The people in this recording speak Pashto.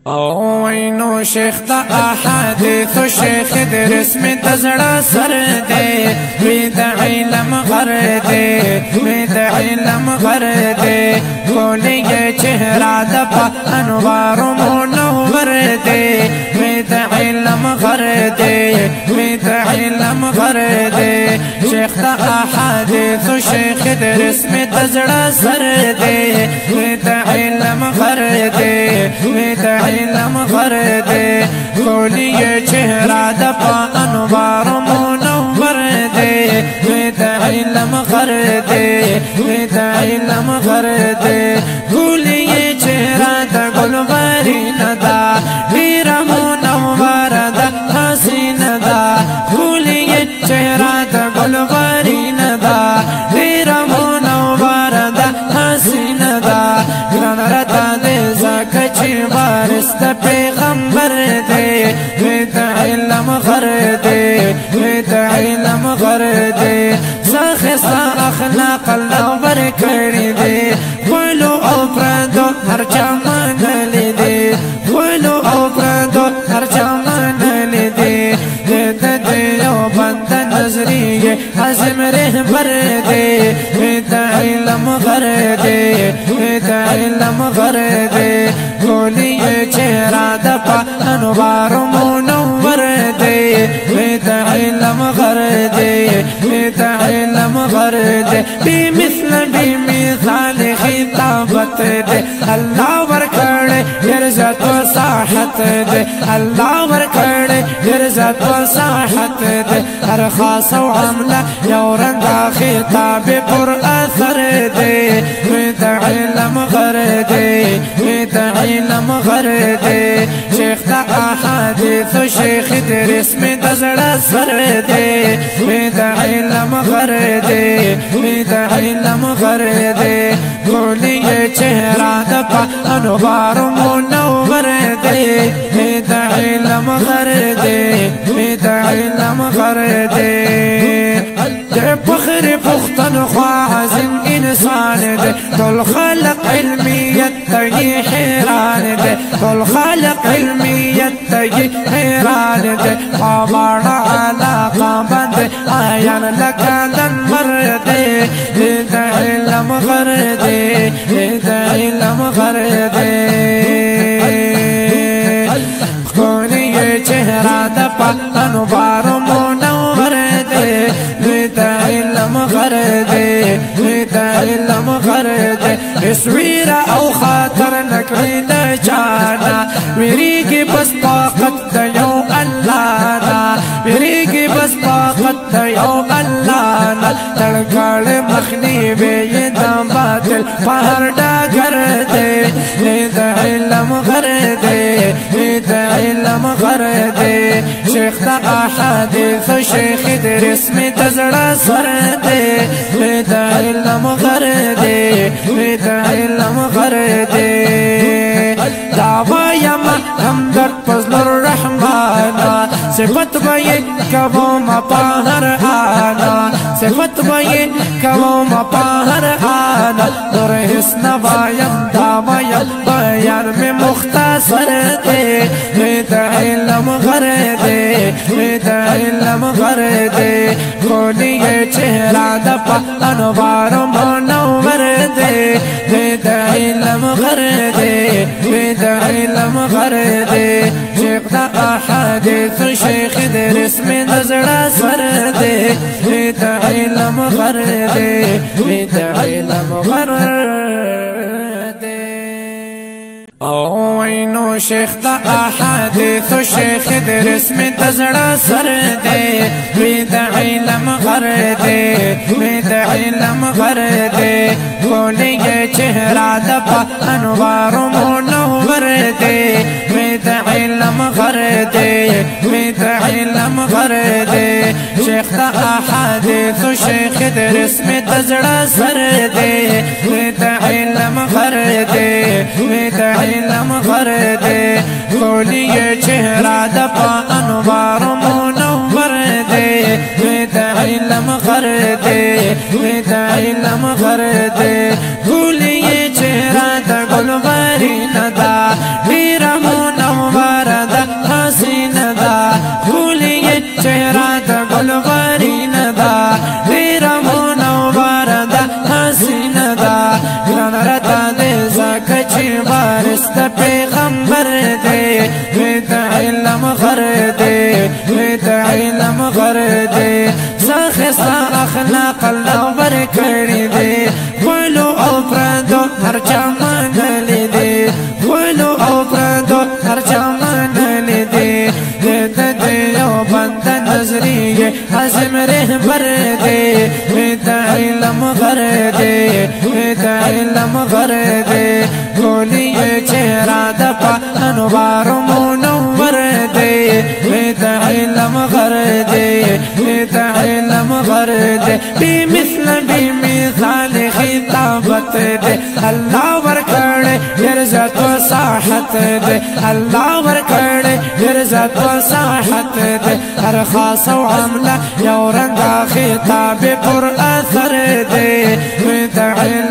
او وینو شیخ دا احادیث و شیخ د رسم تزړه سر دی وی د علم غر دی وی د علم غر دی کولی چهره د په انوار منور دی وی د علم غر دی وی د علم غر دی شیخ دا احادیث و شیخ د رسم تزړه سر دی وی د علم غر دی وی د علم غر دی کولی چهره د په انوار منور دی وی د علم غر دی وی د علم غر دی کولی چهره د ګلبرین دا ډیر منور دا حسین دا کولی چهره د ګلبرین دا ډیر منور دا حسین دا ګران رتا دې زکه چې وارث د پیغمبر دی وی د علم غر دی وی د علم غر دی زخستا اخلاق الله ورکړي دی ولو او پردو هر چا منلی دی ولو او پردو هر چا منلی دی د یو بند نظریه عظیم رهبر دی وی د علم غر دی وی د علم غر دی کولی چهره د په انوار منور دی وی د علم غر دی وی د علم غر دی بمثال خطابت دی الله ورکړي عزت و صاحت دی الله ورکړي عزت و صاحت دی هر خاص او عمله یو رنګ خطاب پر اثر دی وی د علم غر دی وی د علم غر دی شیخ د احادیث و شیخ د رسم د زړه سر دی وی د علم غر دی وی د علم غر دی کولی چهره د په انوار منور دی وی د علم غر دی وی د علم غر دی د فخر پختونخوا عظیم انسان دی ټول خلق علمیت ته حیران دی ټول خلق علمیت ته حیران دی پاوړه علاقه باندې عیان لکه لمر دی د علم غر دی د علم غر دی کولی چهره د په انوار منور دی د علم غر دی د علم غر دی اسویره او خاطر نکړي د چانا ویریږي بس طاقت د یو الله دا ویریږي بس طاقت د یو الله نا تړکړ مخنی وی د باطل په هر ډګر دی د علم غر دی د علم غر دی شیخ د احادیث شیخ د رسم د زړه سر دی د علم غر دی د علم غر دی دعوایم همدرد فضل الرحمن صفت بین کوم پاهر آنا صفت بین کوم پاهر آنا در حسن وایم دعوایم بیان میں مختصر دی د علم غر دی د علم غر دی کولی چهره د په انوار منور دی د علم غر دی د علم غر دی شیخ د احادیث شیخ د رسم د زړه سر دی د علم غر دی د علم غر دی او وینو شیخ د احادیث و شیخ د رسم د زړه سر دی وی د علم غر دی وی د علم غر دی کولی چهره د په انوار منور دی وی د علم غر دی وی د علم غر دی شیخ د احادیث و شیخ د رسم د زړه سر دی وی د علم غر دی وی د علم غر دی کولی چهره د په انوار منور دی وی د علم غر دی وی د علم غر دی کولی چهره د ګلبرین دا ډیر پیغمبر دے وید علم غر دے وید علم غر دے سخستا اخلاق اللہ ورکڑی دے کولو او پردو ہر چا منلی دے کولو او پردو ہر چا منلی دے دے یو بند نظریه عظم رهبر دے وید علم غر دے وید علم غر دے گولی چہرہ دپا انوار منور دے وید علم غر دے وید علم غر دے بی مثل بی مثال خطابت دے اللہ ورکڑے عزت و صاحت دے اللہ ورکڑے عزت و صاحت دے ہر خاص و عملہ یو رنگا خطاب پر اثر دے وید علم